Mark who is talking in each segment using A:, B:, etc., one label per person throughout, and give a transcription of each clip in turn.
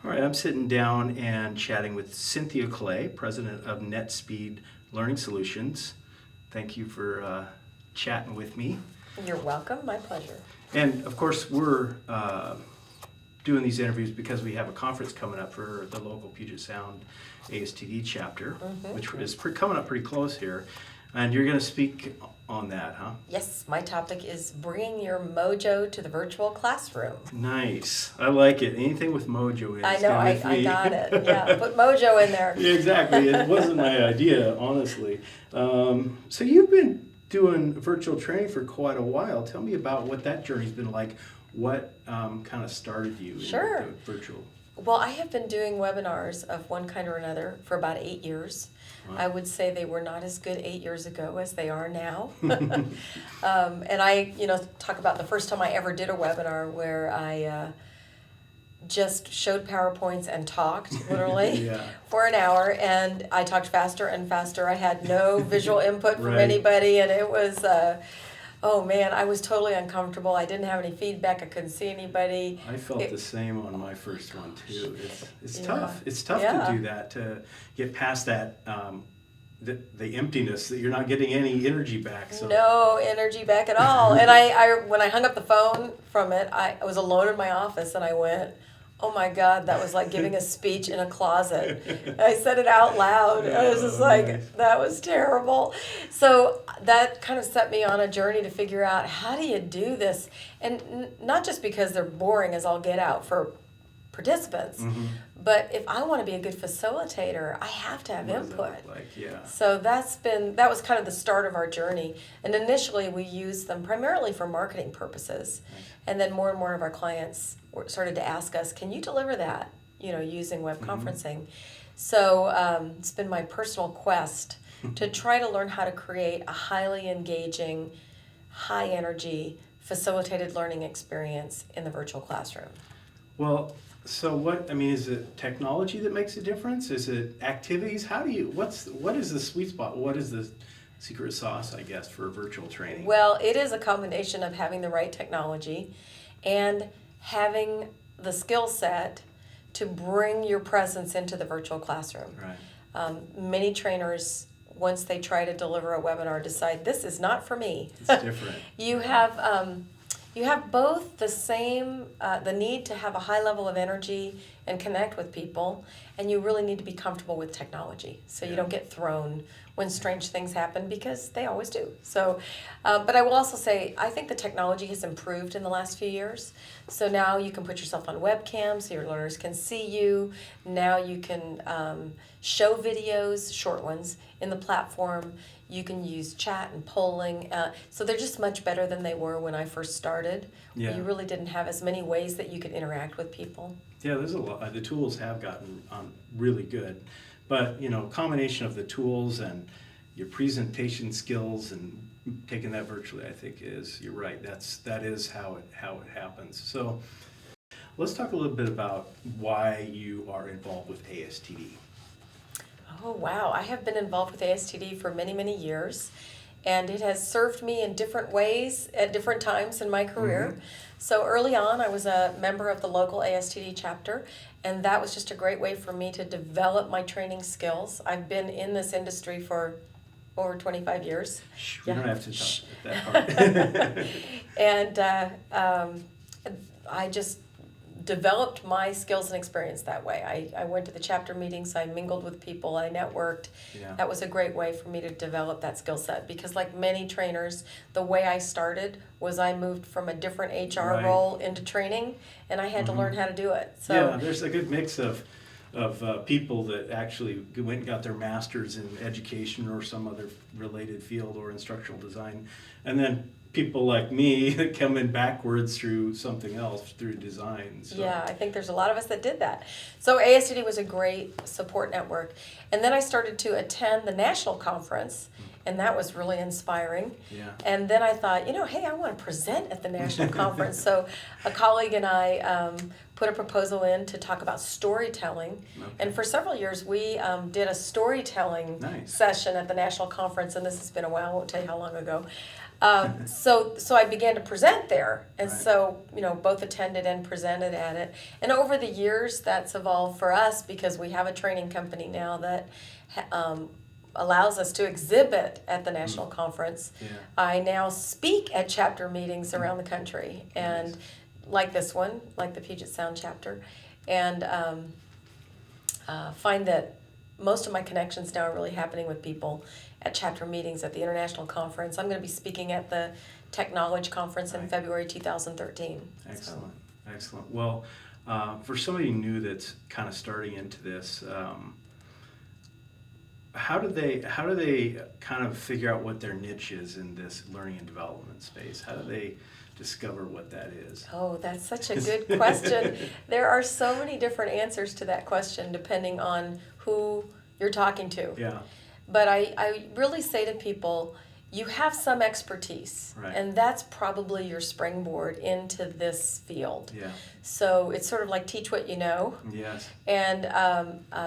A: All right, I'm sitting down and chatting with Cynthia Clay, president of NetSpeed Learning Solutions. Thank you for chatting with me.
B: You're welcome. My pleasure.
A: And of course, we're doing these interviews because we have a conference coming up for the local Puget Sound ASTD chapter, which is coming up pretty close here. And you're going to speak on that, huh?
B: Yes, my topic is bringing your mojo to the virtual classroom.
A: Nice. I like it. Anything with mojo in
B: I know, I got it. Yeah, put mojo in there.
A: Yeah, exactly. It wasn't my idea, honestly. So you've been doing virtual training for quite a while. Tell me about what that journey's been like. What kind of started you in virtual?
B: Well, I have been doing webinars of one kind or another for about 8 years. Wow. I would say they were not as good 8 years ago as they are now. And I, talk about the first time I ever did a webinar where I just showed PowerPoints and talked, literally, for an hour. And I talked faster and faster. I had no visual input from anybody, and it was... oh man, I was totally uncomfortable. I didn't have any feedback. I couldn't see anybody.
A: I felt the same on my first one too. It's tough. It's tough to do that, to get past that the emptiness that you're not getting any energy back. So.
B: No energy back at all. And I when I hung up the phone from it, I was alone in my office, and I went, oh my God, that was like giving a speech in a closet. I said it out loud. I was just like, that was terrible. So that kind of set me on a journey to figure out, how do you do this? And not just because they're boring as all get out for participants, but if I want to be a good facilitator, I have to have input. So that was kind of the start of our journey. And initially we used them primarily for marketing purposes. And then more and more of our clients started to ask us, can you deliver that, using web conferencing? So it's been my personal quest to try to learn how to create a highly engaging, high energy, facilitated learning experience in the virtual classroom.
A: Well, so is it technology that makes a difference? Is it activities? What is the sweet spot? What is the secret sauce, I guess, for virtual training?
B: Well, it is a combination of having the right technology and having the skill set to bring your presence into the virtual classroom.
A: Right.
B: Many trainers, once they try to deliver a webinar, decide this is not for me.
A: It's different.
B: You have both the need to have a high level of energy and connect with people, and you really need to be comfortable with technology so you don't get thrown when strange things happen, because they always do. So, but I will also say, I think the technology has improved in the last few years. So now you can put yourself on webcam so your learners can see you. Now you can show videos, short ones, in the platform. You can use chat and polling. So they're just much better than they were when I first started. You really didn't have as many ways that you could interact with people.
A: Yeah, there's a lot. The tools have gotten really good. But, combination of the tools and your presentation skills and taking that virtually, I think you're right. That is how it happens. So let's talk a little bit about why you are involved with ASTD.
B: Oh, wow. I have been involved with ASTD for many, many years, and it has served me in different ways at different times in my career. So early on, I was a member of the local ASTD chapter, and that was just a great way for me to develop my training skills. I've been in this industry for over 25 years.
A: We don't have to talk about that part.
B: And I just developed my skills and experience that way. I went to the chapter meetings, I mingled with people, I networked. That was a great way for me to develop that skill set, because like many trainers, the way I started was I moved from a different HR role into training, and I had to learn how to do it. So
A: there's a good mix of people that actually went and got their masters in education or some other related field or instructional design, and then people like me that come in backwards through something else, through design. So.
B: Yeah, I think there's a lot of us that did that. So ASTD was a great support network. And then I started to attend the national conference and that was really inspiring.
A: Yeah.
B: And then I thought, hey, I want to present at the national conference. So a colleague and I put a proposal in to talk about storytelling.
A: Okay.
B: And for several years, we did a storytelling session at the national conference, and this has been a while, I won't tell you how long ago. So I began to present there, and so both attended and presented at it. And over the years, that's evolved for us because we have a training company now that allows us to exhibit at the national conference.
A: Yeah.
B: I now speak at chapter meetings around the country, and like this one, like the Puget Sound chapter, and find that most of my connections now are really happening with people at chapter meetings at the international conference. I'm going to be speaking at the Technology Conference in February 2013.
A: Excellent, excellent. Well, for somebody new that's kind of starting into this, how do they kind of figure out what their niche is in this learning and development space? How do they discover what that is?
B: Oh, that's such a good question. There are so many different answers to that question depending on who you're talking to.
A: Yeah.
B: But I really say to people, you have some expertise, and that's probably your springboard into this field.
A: Yeah.
B: So it's sort of like teach what you know.
A: Yes.
B: And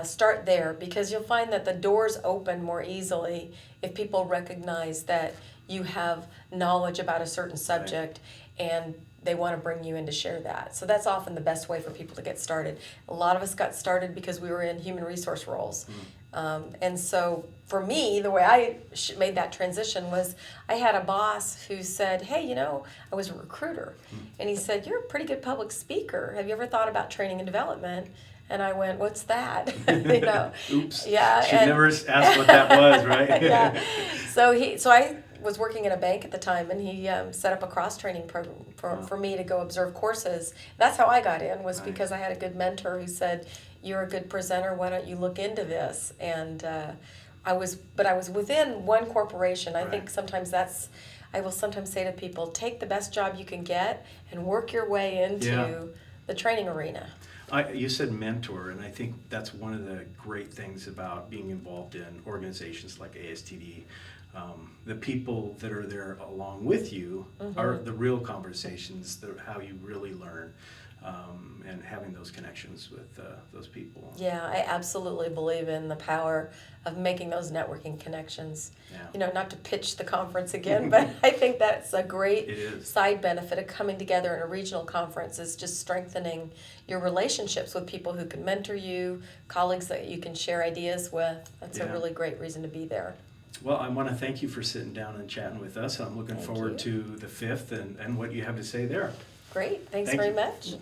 B: start there, because you'll find that the doors open more easily if people recognize that you have knowledge about a certain subject and they want to bring you in to share that. So that's often the best way for people to get started. A lot of us got started because we were in human resource roles. And so for me, the way I made that transition was I had a boss who said, hey, I was a recruiter. And he said, you're a pretty good public speaker. Have you ever thought about training and development? And I went, what's that?
A: Oops.
B: Yeah.
A: Should never ask what that was, right?
B: Yeah. So I was working in a bank at the time, and he set up a cross-training program for me to go observe courses. That's how I got in, was because I had a good mentor who said, you're a good presenter, why don't you look into this? And I was within one corporation. I think sometimes I will sometimes say to people, take the best job you can get and work your way into the training arena.
A: You said mentor, and I think that's one of the great things about being involved in organizations like ASTD. The people that are there along with you are the real conversations, how you really learn, and having those connections with those people.
B: Yeah, I absolutely believe in the power of making those networking connections. Yeah. Not to pitch the conference again, but I think that's a great side benefit of coming together in a regional conference, is just strengthening your relationships with people who can mentor you, colleagues that you can share ideas with. That's a really great reason to be there.
A: Well, I want to thank you for sitting down and chatting with us. I'm looking forward to the 5th and what you have to say there.
B: Great. Thanks very much.